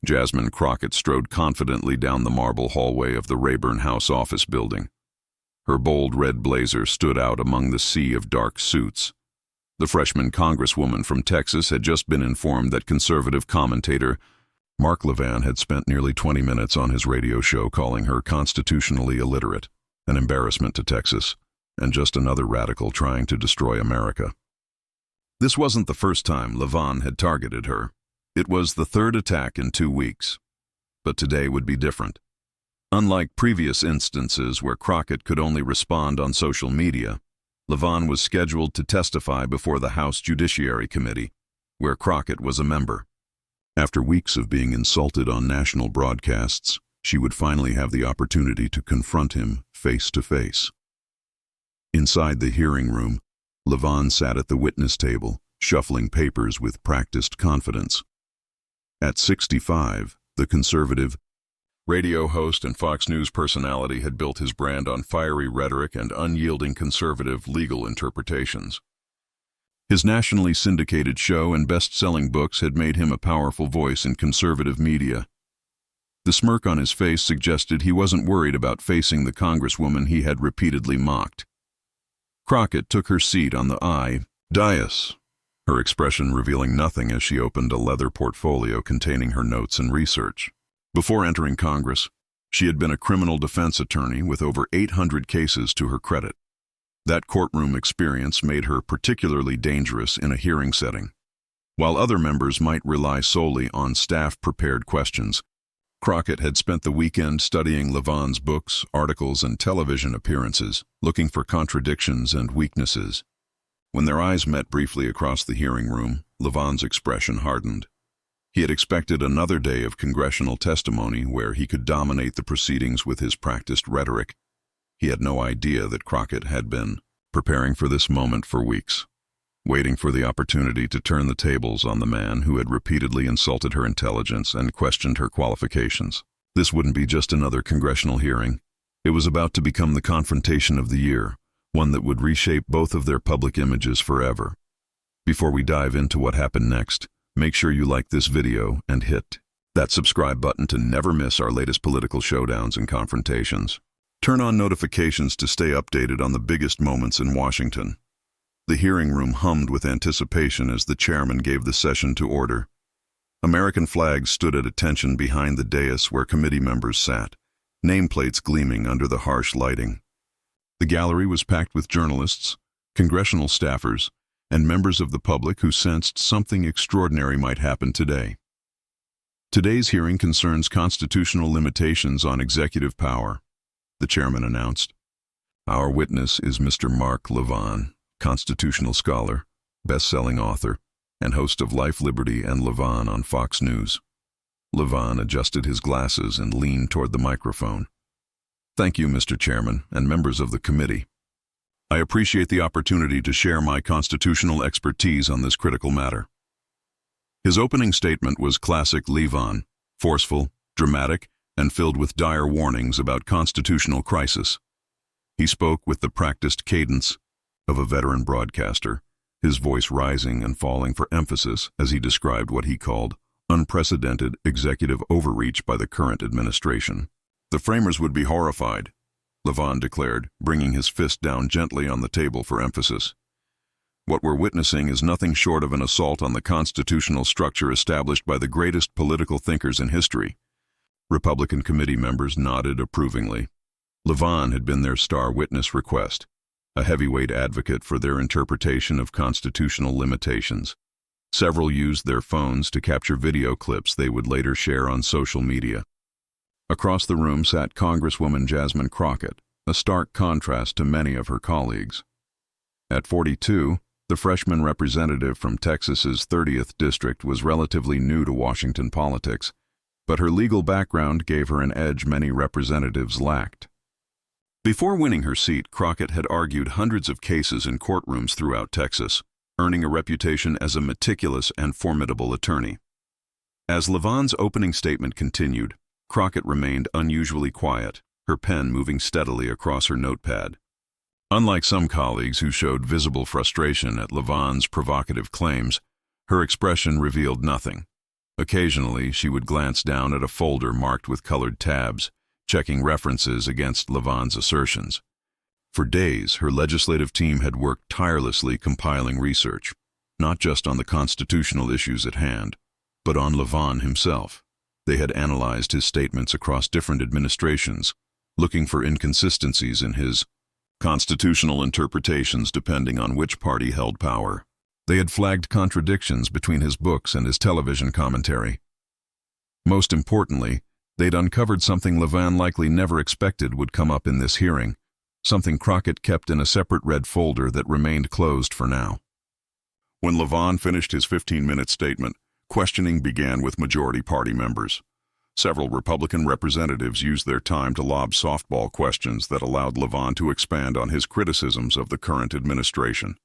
Jasmine Crockett strode confidently down the marble hallway of the Rayburn House office building. Her bold red blazer stood out among the sea of dark suits. The freshman congresswoman from Texas had just been informed that conservative commentator Mark Levin had spent nearly 20 minutes on his radio show calling her constitutionally illiterate, an embarrassment to Texas, and just another radical trying to destroy America. This wasn't the first time Levin had targeted her. It was the third attack in 2 weeks. But today would be different. Unlike previous instances where Crockett could only respond on social media, Levin was scheduled to testify before the House Judiciary Committee, where Crockett was a member. After weeks of being insulted on national broadcasts, she would finally have the opportunity to confront him face to face. Inside the hearing room, Levin sat at the witness table, shuffling papers with practiced confidence. At 65, the conservative radio host and Fox News personality had built his brand on fiery rhetoric and unyielding conservative legal interpretations. His nationally syndicated show and best-selling books had made him a powerful voice in conservative media. The smirk on his face suggested he wasn't worried about facing the congresswoman he had repeatedly mocked. Crockett took her seat on the dais, her expression revealing nothing as she opened a leather portfolio containing her notes and research. Before entering Congress, she had been a criminal defense attorney with over 800 cases to her credit. That courtroom experience made her particularly dangerous in a hearing setting. While other members might rely solely on staff-prepared questions, Crockett had spent the weekend studying Levin's books, articles, and television appearances, looking for contradictions and weaknesses. When their eyes met briefly across the hearing room, Levin's expression hardened. He had expected another day of congressional testimony where he could dominate the proceedings with his practiced rhetoric. He had no idea that Crockett had been preparing for this moment for weeks, waiting for the opportunity to turn the tables on the man who had repeatedly insulted her intelligence and questioned her qualifications. This wouldn't be just another congressional hearing. It was about to become the confrontation of the year, one that would reshape both of their public images forever. Before we dive into what happened next, make sure you like this video and hit that subscribe button to never miss our latest political showdowns and confrontations. Turn on notifications to stay updated on the biggest moments in Washington. The hearing room hummed with anticipation as the chairman gave the session to order. American flags stood at attention behind the dais where committee members sat, nameplates gleaming under the harsh lighting. The gallery was packed with journalists, congressional staffers, and members of the public who sensed something extraordinary might happen today. Today's hearing concerns constitutional limitations on executive power, the chairman announced. Our witness is Mr. Mark Levin, constitutional scholar, best-selling author, and host of Life, Liberty, and Levin on Fox News. Levin adjusted his glasses and leaned toward the microphone. Thank you, Mr. Chairman, and members of the committee. I appreciate the opportunity to share my constitutional expertise on this critical matter. His opening statement was classic Levin, forceful, dramatic, and filled with dire warnings about constitutional crisis. He spoke with the practiced cadence of a veteran broadcaster, his voice rising and falling for emphasis as he described what he called unprecedented executive overreach by the current administration. The framers would be horrified, Levin declared, bringing his fist down gently on the table for emphasis. What we're witnessing is nothing short of an assault on the constitutional structure established by the greatest political thinkers in history. Republican committee members nodded approvingly. Levin had been their star witness request, a heavyweight advocate for their interpretation of constitutional limitations. Several used their phones to capture video clips they would later share on social media. Across the room sat Congresswoman Jasmine Crockett, a stark contrast to many of her colleagues. At 42, the freshman representative from Texas's 30th district was relatively new to Washington politics, but her legal background gave her an edge many representatives lacked. Before winning her seat, Crockett had argued hundreds of cases in courtrooms throughout Texas, earning a reputation as a meticulous and formidable attorney. As Levin's opening statement continued, Crockett remained unusually quiet, her pen moving steadily across her notepad. Unlike some colleagues who showed visible frustration at Levin's provocative claims, her expression revealed nothing. Occasionally, she would glance down at a folder marked with colored tabs, checking references against Levin's assertions. For days, her legislative team had worked tirelessly compiling research, not just on the constitutional issues at hand, but on Levin himself. They had analyzed his statements across different administrations, looking for inconsistencies in his constitutional interpretations depending on which party held power. They had flagged contradictions between his books and his television commentary. Most importantly, they'd uncovered something Levin likely never expected would come up in this hearing, something Crockett kept in a separate red folder that remained closed for now. When Levin finished his 15-minute statement, questioning began with majority party members. Several Republican representatives used their time to lob softball questions that allowed Levin to expand on his criticisms of the current administration.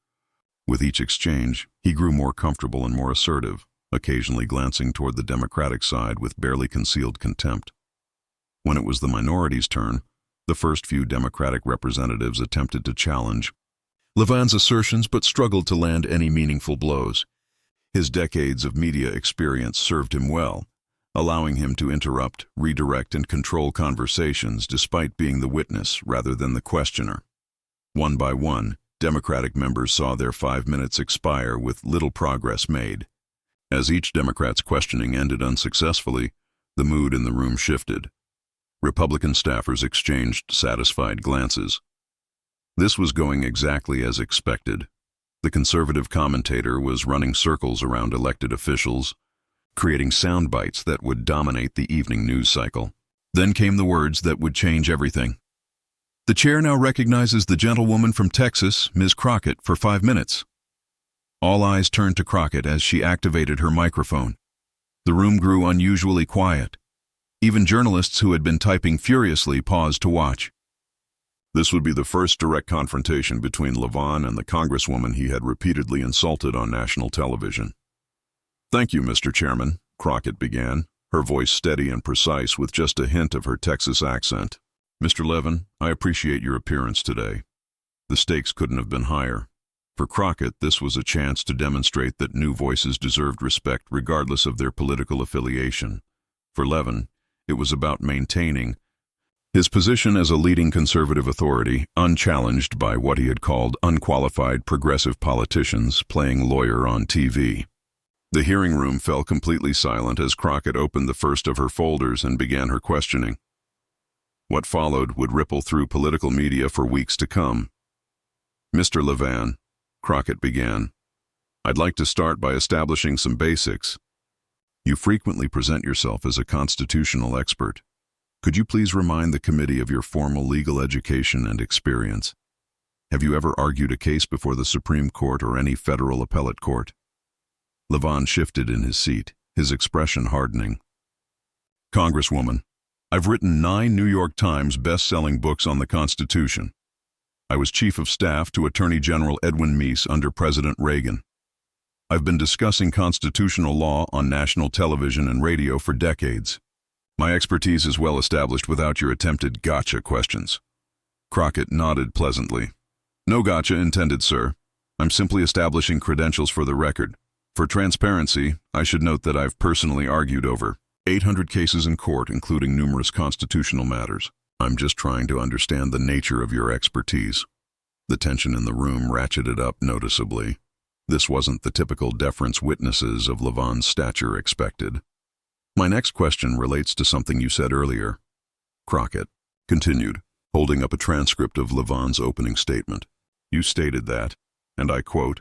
With each exchange, he grew more comfortable and more assertive, occasionally glancing toward the Democratic side with barely concealed contempt. When it was the minority's turn, the first few Democratic representatives attempted to challenge Levin's assertions but struggled to land any meaningful blows. His decades of media experience served him well, allowing him to interrupt, redirect, and control conversations despite being the witness rather than the questioner. One by one, Democratic members saw their 5 minutes expire with little progress made. As each Democrat's questioning ended unsuccessfully, the mood in the room shifted. Republican staffers exchanged satisfied glances. This was going exactly as expected. The conservative commentator was running circles around elected officials, creating sound bites that would dominate the evening news cycle. Then came the words that would change everything. The chair now recognizes the gentlewoman from Texas, Ms. Crockett, for 5 minutes. All eyes turned to Crockett as she activated her microphone. The room grew unusually quiet. Even journalists who had been typing furiously paused to watch. This would be the first direct confrontation between Levin and the Congresswoman he had repeatedly insulted on national television. "Thank you, Mr. Chairman," Crockett began, her voice steady and precise with just a hint of her Texas accent. "Mr. Levin, I appreciate your appearance today." The stakes couldn't have been higher. For Crockett, this was a chance to demonstrate that new voices deserved respect regardless of their political affiliation. For Levin, it was about maintaining his position as a leading conservative authority, unchallenged by what he had called unqualified progressive politicians playing lawyer on TV. The hearing room fell completely silent as Crockett opened the first of her folders and began her questioning. What followed would ripple through political media for weeks to come. "Mr. Levin," Crockett began, "I'd like to start by establishing some basics. You frequently present yourself as a constitutional expert. Could you please remind the committee of your formal legal education and experience? Have you ever argued a case before the Supreme Court or any federal appellate court?" Levin shifted in his seat, his expression hardening. "Congresswoman, I've written 9 New York Times best-selling books on the Constitution. I was Chief of Staff to Attorney General Edwin Meese under President Reagan. I've been discussing constitutional law on national television and radio for decades. My expertise is well established without your attempted gotcha questions." Crockett nodded pleasantly. "No gotcha intended, sir. I'm simply establishing credentials for the record. For transparency, I should note that I've personally argued over 800 cases in court, including numerous constitutional matters. I'm just trying to understand the nature of your expertise." The tension in the room ratcheted up noticeably. This wasn't the typical deference witnesses of Levin's stature expected. "My next question relates to something you said earlier," Crockett continued, holding up a transcript of Levin's opening statement. "You stated that, and I quote,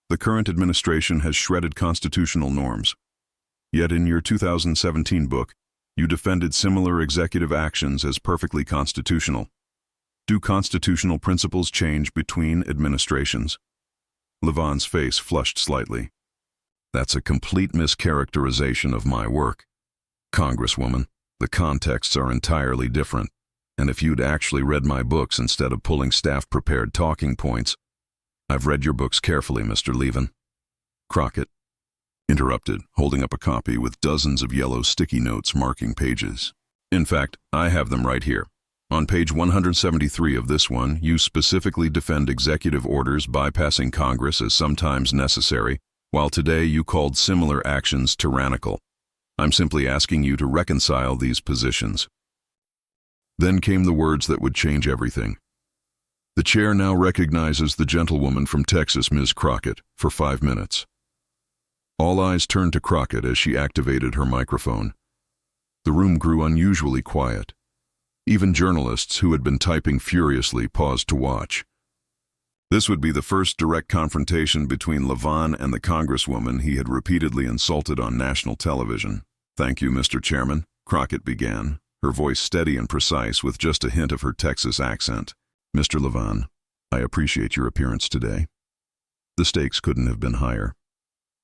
'The current administration has shredded constitutional norms. Yet in your 2017 book, you defended similar executive actions as perfectly constitutional. Do constitutional principles change between administrations?" Levin's face flushed slightly. "That's a complete mischaracterization of my work. Congresswoman, the contexts are entirely different, and if you'd actually read my books instead of pulling staff-prepared talking points—" "I've read your books carefully, Mr. Levin," Crockett interrupted, holding up a copy with dozens of yellow sticky notes marking pages. "In fact, I have them right here. On page 173 of this one, you specifically defend executive orders bypassing Congress as sometimes necessary, while today you called similar actions tyrannical. I'm simply asking you to reconcile these positions." Then came the words that would change everything. "The chair now recognizes the gentlewoman from Texas, Ms. Crockett, for 5 minutes." All eyes turned to Crockett as she activated her microphone. The room grew unusually quiet. Even journalists who had been typing furiously paused to watch. This would be the first direct confrontation between Levin and the Congresswoman he had repeatedly insulted on national television. "Thank you, Mr. Chairman," Crockett began, her voice steady and precise with just a hint of her Texas accent. "Mr. Levin, I appreciate your appearance today." The stakes couldn't have been higher.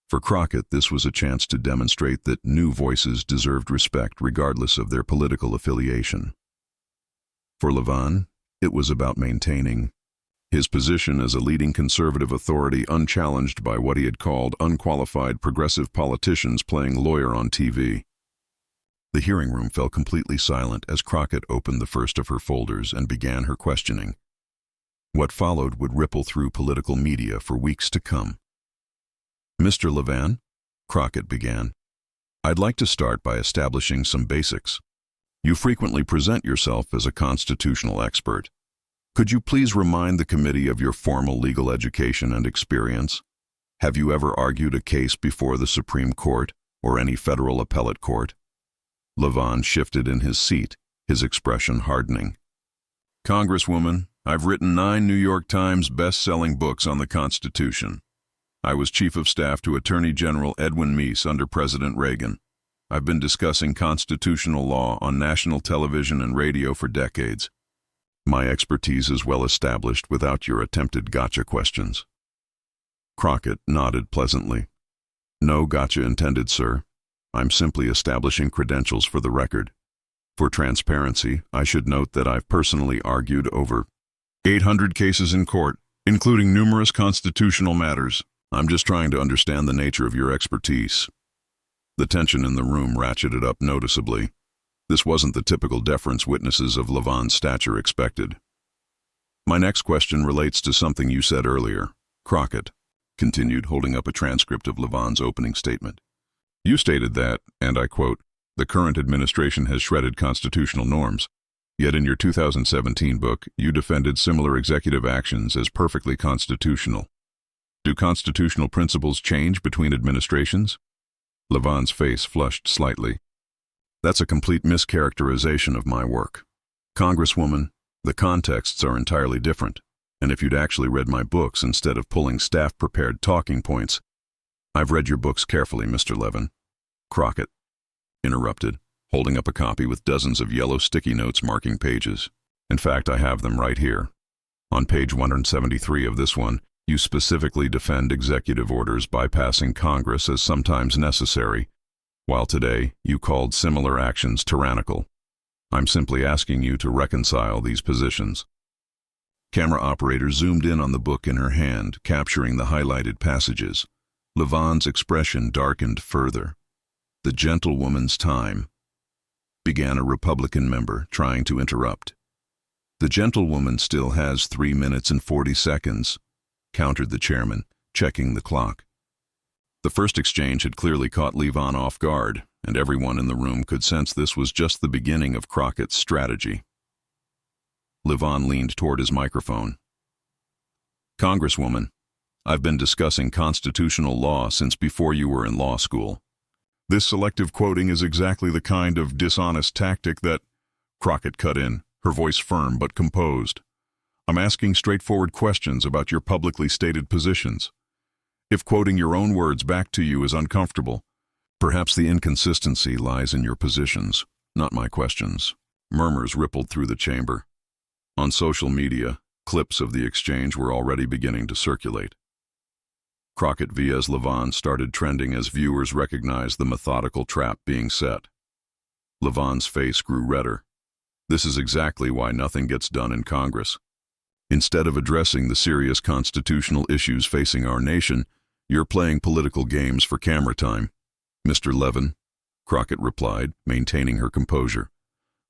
For Crockett, this was a chance to demonstrate that new voices deserved respect regardless of their political affiliation. For Levin, it was about maintaining his position as a leading conservative authority unchallenged by what he had called unqualified progressive politicians playing lawyer on TV. The hearing room fell completely silent as Crockett opened the first of her folders and began her questioning. What followed would ripple through political media for weeks to come. "Mr. Levin," Crockett began, "I'd like to start by establishing some basics. You frequently present yourself as a constitutional expert. Could you please remind the committee of your formal legal education and experience? Have you ever argued a case before the Supreme Court or any federal appellate court?" Levin shifted in his seat, his expression hardening. "Congresswoman, I've written 9 New York Times best-selling books on the Constitution. I was Chief of Staff to Attorney General Edwin Meese under President Reagan. I've been discussing constitutional law on national television and radio for decades. My expertise is well established without your attempted gotcha questions." Crockett nodded pleasantly. "No gotcha intended, sir. I'm simply establishing credentials for the record. For transparency, I should note that I've personally argued over 800 cases in court, including numerous constitutional matters. I'm just trying to understand the nature of your expertise." The tension in the room ratcheted up noticeably. This wasn't the typical deference witnesses of Levin's stature expected. "My next question relates to something you said earlier," Crockett continued, holding up a transcript of Levin's opening statement. "You stated that, and I quote, 'the current administration has shredded constitutional norms,' yet in your 2017 book, you defended similar executive actions as perfectly constitutional. Do constitutional principles change between administrations?" Levin's face flushed slightly. "That's a complete mischaracterization of my work. Congresswoman, the contexts are entirely different, and if you'd actually read my books instead of pulling staff-prepared talking points—" "I've read your books carefully, Mr. Levin," Crockett interrupted, holding up a copy with dozens of yellow sticky notes marking pages. "In fact, I have them right here. On page 173 of this one, you specifically defend executive orders bypassing Congress as sometimes necessary, while today you called similar actions tyrannical. I'm simply asking you to reconcile these positions." Camera operator zoomed in on the book in her hand, capturing the highlighted passages. Levin's expression darkened further. "The gentlewoman's time," began a Republican member, trying to interrupt. "The gentlewoman still has 3 minutes and 40 seconds, countered the chairman, checking the clock. The first exchange had clearly caught Levin off guard, and everyone in the room could sense this was just the beginning of Crockett's strategy. Levin leaned toward his microphone. "Congresswoman, I've been discussing constitutional law since before you were in law school. This selective quoting is exactly the kind of dishonest tactic that—" Crockett cut in, her voice firm but composed. "I'm asking straightforward questions about your publicly stated positions. If quoting your own words back to you is uncomfortable, perhaps the inconsistency lies in your positions, not my questions." Murmurs rippled through the chamber. On social media, clips of the exchange were already beginning to circulate. Crockett vs. Levin started trending as viewers recognized the methodical trap being set. Levin's face grew redder. This is exactly why nothing gets done in Congress. Instead of addressing the serious constitutional issues facing our nation, you're playing political games for camera time. "Mr. Levin," Crockett replied, maintaining her composure.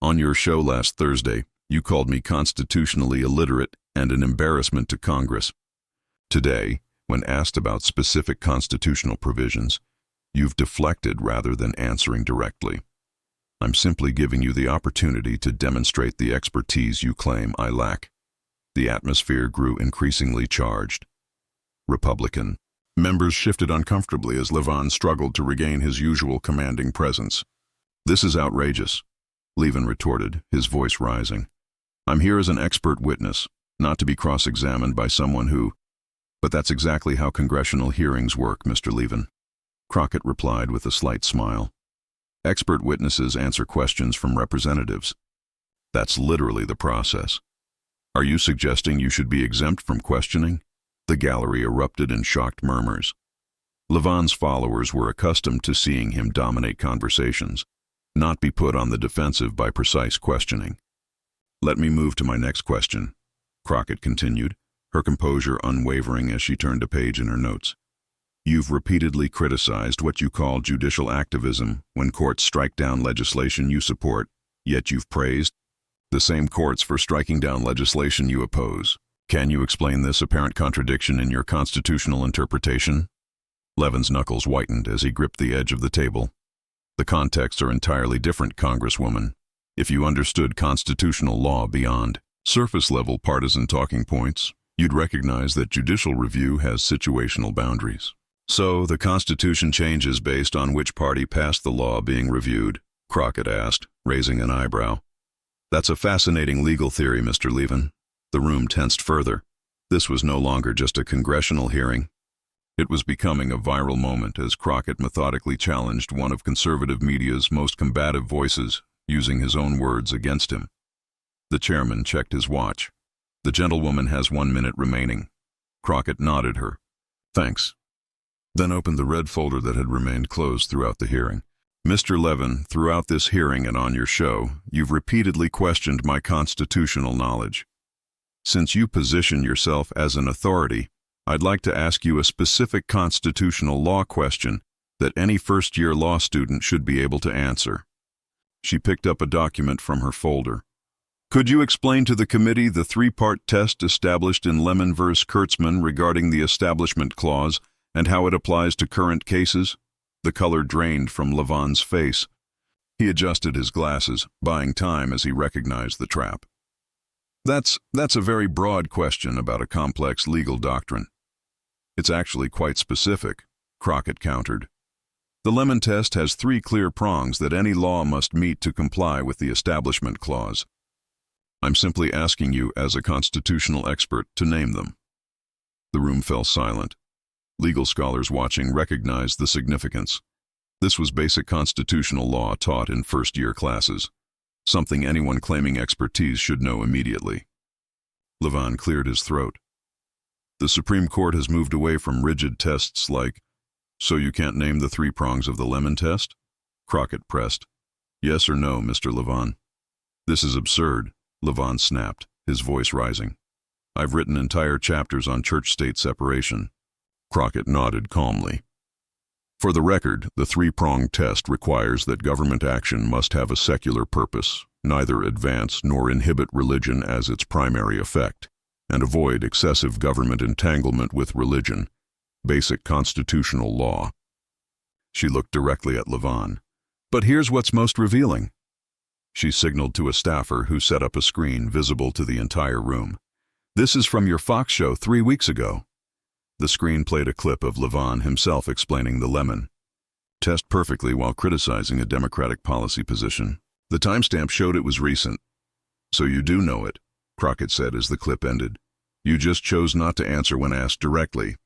"On your show last Thursday, you called me constitutionally illiterate and an embarrassment to Congress. Today, when asked about specific constitutional provisions, You've deflected rather than answering directly. I'm simply giving you the opportunity to demonstrate the expertise you claim I lack. The atmosphere grew increasingly charged. Republican. Members shifted uncomfortably as Levin struggled to regain his usual commanding presence. This is outrageous, Levin retorted, his voice rising. I'm here as an expert witness, not to be cross-examined by someone who... But that's exactly how congressional hearings work, Mr. Levin. Crockett replied with a slight smile. Expert witnesses answer questions from representatives. That's literally the process. Are you suggesting you should be exempt from questioning? The gallery erupted in shocked murmurs. Levin's followers were accustomed to seeing him dominate conversations, not be put on the defensive by precise questioning. Let me move to my next question, Crockett continued, her composure unwavering as she turned a page in her notes. You've repeatedly criticized what you call judicial activism when courts strike down legislation you support, yet you've praised the same courts for striking down legislation you oppose. Can you explain this apparent contradiction in your constitutional interpretation? Levin's knuckles whitened as he gripped the edge of the table. The contexts are entirely different, Congresswoman. If you understood constitutional law beyond surface-level partisan talking points, you'd recognize that judicial review has situational boundaries. So, the Constitution changes based on which party passed the law being reviewed, Crockett asked, raising an eyebrow. That's a fascinating legal theory, Mr. Levin. The room tensed further. This was no longer just a congressional hearing. It was becoming a viral moment as Crockett methodically challenged one of conservative media's most combative voices, using his own words against him. The chairman checked his watch. The gentlewoman has 1 minute remaining. Crockett nodded her. Thanks. Then opened the red folder that had remained closed throughout the hearing. Mr. Levin, throughout this hearing and on your show, you've repeatedly questioned my constitutional knowledge. Since you position yourself as an authority, I'd like to ask you a specific constitutional law question that any first-year law student should be able to answer. She picked up a document from her folder. Could you explain to the committee the three-part test established in Lemon v. Kurtzman regarding the Establishment Clause and how it applies to current cases? The color drained from Levin's face. He adjusted his glasses, buying time as he recognized the trap. That's a very broad question about a complex legal doctrine. It's actually quite specific, Crockett countered. The Lemon test has 3 clear prongs that any law must meet to comply with the Establishment Clause. I'm simply asking you as a constitutional expert to name them. The room fell silent. Legal scholars watching recognized the significance. This was basic constitutional law taught in first-year classes, something anyone claiming expertise should know immediately. Levin cleared his throat. The Supreme Court has moved away from rigid tests like, so you can't name the 3 prongs of the Lemon test? Crockett pressed. Yes or no, Mr. Levin? This is absurd, Levin snapped, his voice rising. I've written entire chapters on church-state separation. Crockett nodded calmly. For the record, the 3-pronged test requires that government action must have a secular purpose, neither advance nor inhibit religion as its primary effect, and avoid excessive government entanglement with religion, basic constitutional law. She looked directly at Levin. But here's what's most revealing. She signaled to a staffer who set up a screen visible to the entire room. This is from your Fox show 3 weeks ago. The screen played a clip of Levin himself explaining the Lemon test perfectly while criticizing a Democratic policy position. The timestamp showed it was recent. So you do know it, Crockett said as the clip ended. You just chose not to answer when asked directly,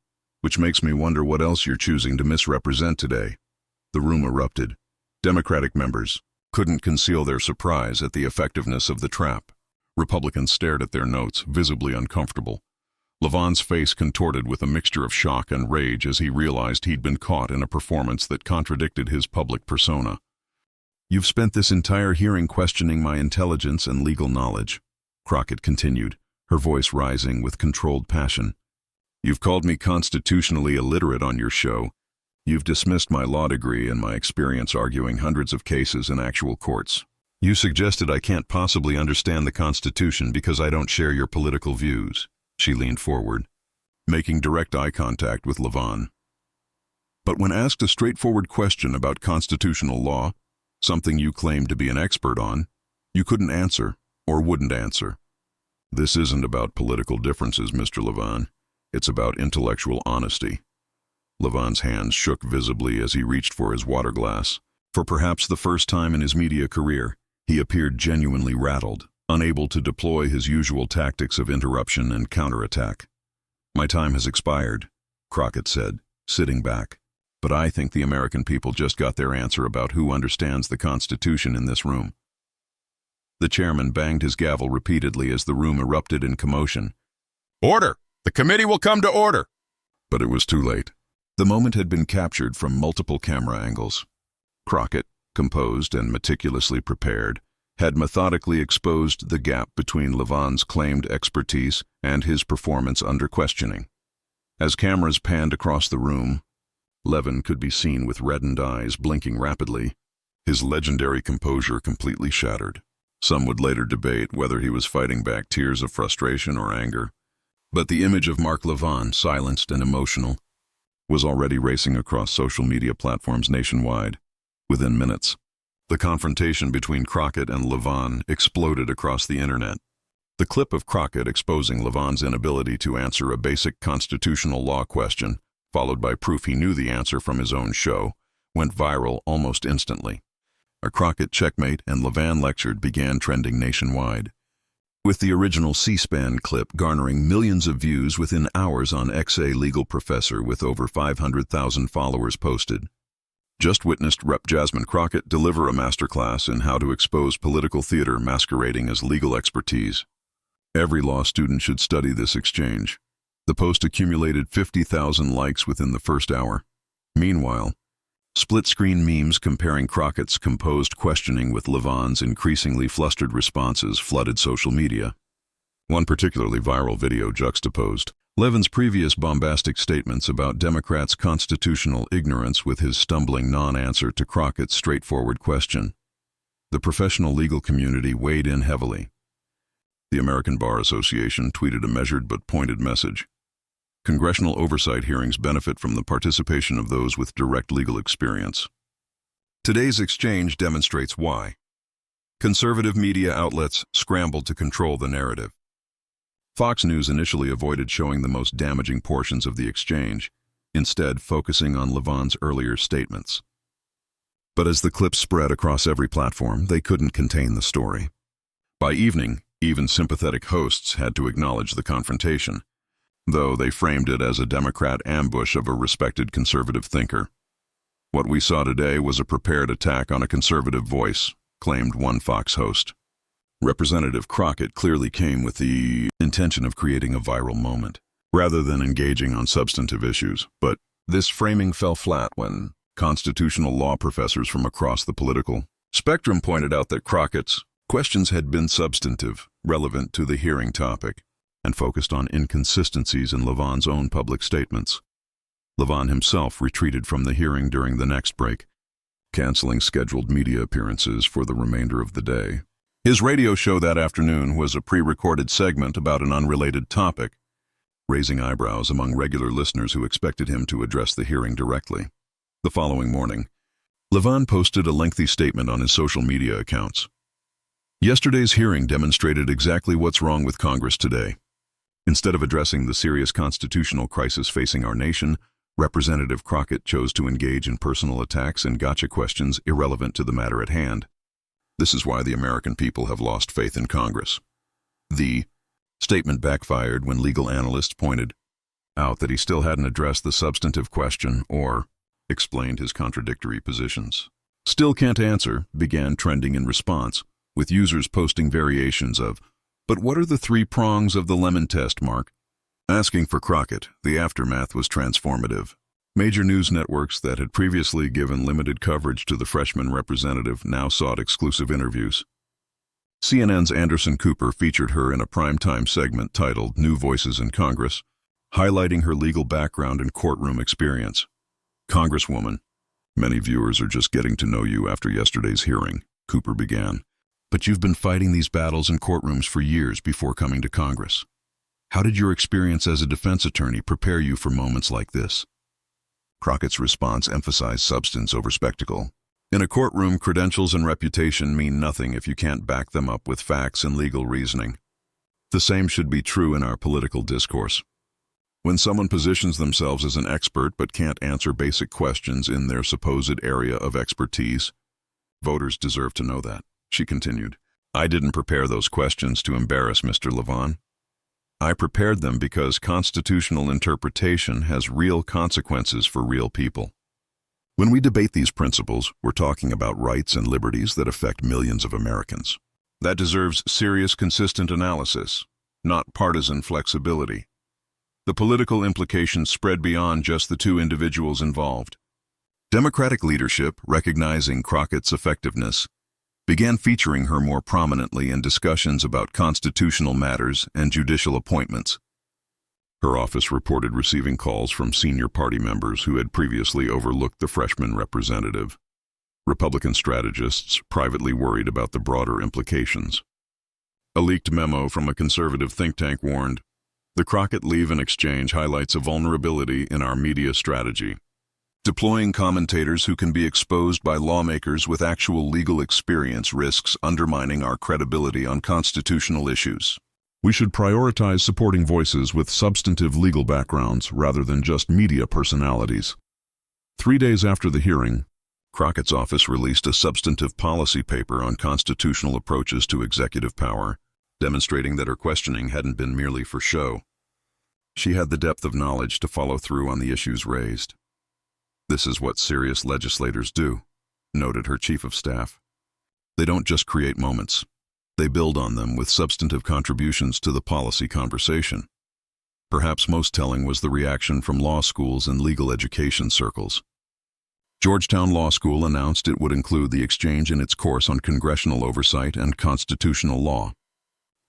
which makes me wonder what else you're choosing to misrepresent today. The room erupted. Democratic members couldn't conceal their surprise at the effectiveness of the trap. Republicans stared at their notes, visibly uncomfortable. Levin's face contorted with a mixture of shock and rage as he realized he'd been caught in a performance that contradicted his public persona. You've spent this entire hearing questioning my intelligence and legal knowledge, Crockett continued, her voice rising with controlled passion. You've called me constitutionally illiterate on your show. You've dismissed my law degree and my experience arguing hundreds of cases in actual courts. You suggested I can't possibly understand the Constitution because I don't share your political views. She leaned forward, making direct eye contact with Levin. But when asked a straightforward question about constitutional law, something you claimed to be an expert on, you couldn't answer or wouldn't answer. This isn't about political differences, Mr. Levin. It's about intellectual honesty. Levin's hands shook visibly as he reached for his water glass. For perhaps the first time in his media career, he appeared genuinely rattled, unable to deploy his usual tactics of interruption and counterattack. "My time has expired," Crockett said, sitting back. "But I think the American people just got their answer about who understands the Constitution in this room." The chairman banged his gavel repeatedly as the room erupted in commotion. "Order! The committee will come to order!" But it was too late. The moment had been captured from multiple camera angles. Crockett, composed and meticulously prepared, had methodically exposed the gap between Levin's claimed expertise and his performance under questioning. As cameras panned across the room, Levin could be seen with reddened eyes blinking rapidly, his legendary composure completely shattered. Some would later debate whether he was fighting back tears of frustration or anger, but the image of Mark Levin, silenced and emotional, was already racing across social media platforms nationwide. Within minutes, the confrontation between Crockett and Levin exploded across the internet. The clip of Crockett exposing Levin's inability to answer a basic constitutional law question, followed by proof he knew the answer from his own show, went viral almost instantly. A Crockett checkmate and Levin lectured began trending nationwide, with the original C-SPAN clip garnering millions of views within hours on XA Legal Professor with over 500,000 followers posted. Just witnessed Rep. Jasmine Crockett deliver a masterclass in how to expose political theater masquerading as legal expertise. Every law student should study this exchange. The post accumulated 50,000 likes within the first hour. Meanwhile, split-screen memes comparing Crockett's composed questioning with Levin's increasingly flustered responses flooded social media. One particularly viral video juxtaposed Levin's previous bombastic statements about Democrats' constitutional ignorance with his stumbling non-answer to Crockett's straightforward question. The professional legal community weighed in heavily. The American Bar Association tweeted a measured but pointed message. Congressional oversight hearings benefit from the participation of those with direct legal experience. Today's exchange demonstrates why. Conservative media outlets scrambled to control the narrative. Fox News initially avoided showing the most damaging portions of the exchange, instead focusing on Levin's earlier statements. But as the clips spread across every platform, they couldn't contain the story. By evening, even sympathetic hosts had to acknowledge the confrontation, though they framed it as a Democrat ambush of a respected conservative thinker. "What we saw today was a prepared attack on a conservative voice," claimed one Fox host. Representative Crockett clearly came with the intention of creating a viral moment, rather than engaging on substantive issues. But this framing fell flat when constitutional law professors from across the political spectrum pointed out that Crockett's questions had been substantive, relevant to the hearing topic, and focused on inconsistencies in Levin's own public statements. Levin himself retreated from the hearing during the next break, canceling scheduled media appearances for the remainder of the day. His radio show that afternoon was a pre-recorded segment about an unrelated topic, raising eyebrows among regular listeners who expected him to address the hearing directly. The following morning, Levin posted a lengthy statement on his social media accounts. Yesterday's hearing demonstrated exactly what's wrong with Congress today. Instead of addressing the serious constitutional crisis facing our nation, Representative Crockett chose to engage in personal attacks and gotcha questions irrelevant to the matter at hand. This is why the American people have lost faith in Congress. The statement backfired when legal analysts pointed out that he still hadn't addressed the substantive question or explained his contradictory positions. "Still can't answer" began trending in response, with users posting variations of, "But what are the 3 prongs of the lemon test, Mark?" Asking for Crockett, the aftermath was transformative. Major news networks that had previously given limited coverage to the freshman representative now sought exclusive interviews. CNN's Anderson Cooper featured her in a primetime segment titled New Voices in Congress, highlighting her legal background and courtroom experience. "Congresswoman, many viewers are just getting to know you after yesterday's hearing," Cooper began. "But you've been fighting these battles in courtrooms for years before coming to Congress. How did your experience as a defense attorney prepare you for moments like this?" Crockett's response emphasized substance over spectacle. In a courtroom, credentials and reputation mean nothing if you can't back them up with facts and legal reasoning. The same should be true in our political discourse. When someone positions themselves as an expert but can't answer basic questions in their supposed area of expertise, voters deserve to know that, she continued. I didn't prepare those questions to embarrass Mr. Levin. I prepared them because constitutional interpretation has real consequences for real people. When we debate these principles, we're talking about rights and liberties that affect millions of Americans. That deserves serious, consistent analysis, not partisan flexibility. The political implications spread beyond just the two individuals involved. Democratic leadership, recognizing Crockett's effectiveness, began featuring her more prominently in discussions about constitutional matters and judicial appointments. Her office reported receiving calls from senior party members who had previously overlooked the freshman representative. Republican strategists privately worried about the broader implications. A leaked memo from a conservative think tank warned, "The Crockett-Levin exchange highlights a vulnerability in our media strategy. Deploying commentators who can be exposed by lawmakers with actual legal experience risks undermining our credibility on constitutional issues. We should prioritize supporting voices with substantive legal backgrounds rather than just media personalities." 3 days after the hearing, Crockett's office released a substantive policy paper on constitutional approaches to executive power, demonstrating that her questioning hadn't been merely for show. She had the depth of knowledge to follow through on the issues raised. "This is what serious legislators do," noted her chief of staff. "They don't just create moments. They build on them with substantive contributions to the policy conversation." Perhaps most telling was the reaction from law schools and legal education circles. Georgetown Law School announced it would include the exchange in its course on congressional oversight and constitutional law.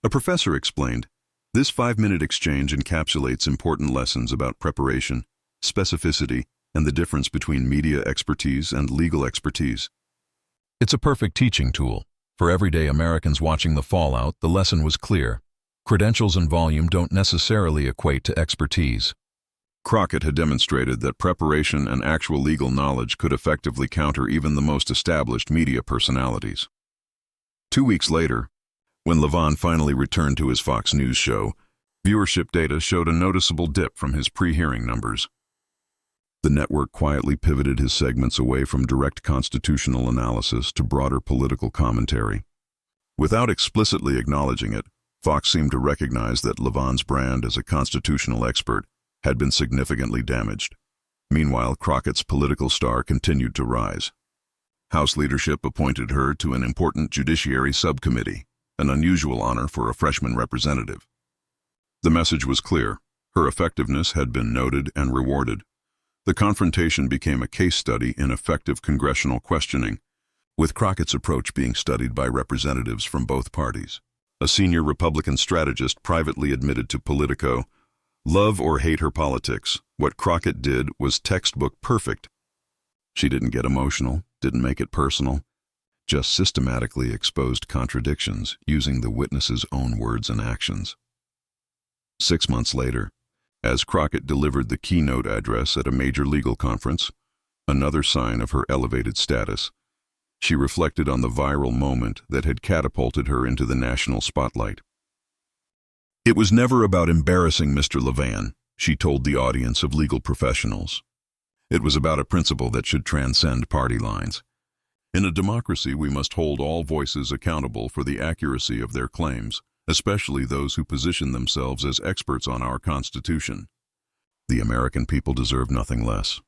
A professor explained, "This 5-minute exchange encapsulates important lessons about preparation, specificity, and the difference between media expertise and legal expertise." It's a perfect teaching tool. For everyday Americans watching the fallout, the lesson was clear. Credentials and volume don't necessarily equate to expertise. Crockett had demonstrated that preparation and actual legal knowledge could effectively counter even the most established media personalities. 2 weeks later, when Levin finally returned to his Fox News show, viewership data showed a noticeable dip from his pre-hearing numbers. The network quietly pivoted his segments away from direct constitutional analysis to broader political commentary. Without explicitly acknowledging it, Fox seemed to recognize that Levin's brand as a constitutional expert had been significantly damaged. Meanwhile, Crockett's political star continued to rise. House leadership appointed her to an important judiciary subcommittee, an unusual honor for a freshman representative. The message was clear. Her effectiveness had been noted and rewarded. The confrontation became a case study in effective congressional questioning, with Crockett's approach being studied by representatives from both parties. A senior Republican strategist privately admitted to Politico, "Love or hate her politics, what Crockett did was textbook perfect. She didn't get emotional, didn't make it personal, just systematically exposed contradictions using the witness's own words and actions." 6 months later, as Crockett delivered the keynote address at a major legal conference, another sign of her elevated status, she reflected on the viral moment that had catapulted her into the national spotlight. "It was never about embarrassing Mr. Levin," she told the audience of legal professionals. "It was about a principle that should transcend party lines. In a democracy, we must hold all voices accountable for the accuracy of their claims, especially those who position themselves as experts on our Constitution. The American people deserve nothing less."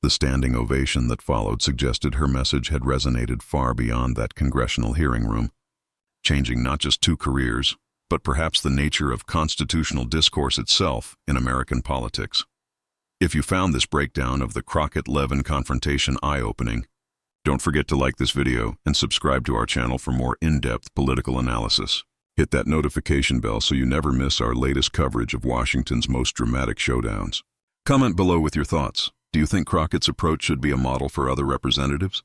The standing ovation that followed suggested her message had resonated far beyond that congressional hearing room, changing not just 2 careers, but perhaps the nature of constitutional discourse itself in American politics. If you found this breakdown of the Crockett-Levin confrontation eye-opening, don't forget to like this video and subscribe to our channel for more in-depth political analysis. Hit that notification bell so you never miss our latest coverage of Washington's most dramatic showdowns. Comment below with your thoughts. Do you think Crockett's approach should be a model for other representatives?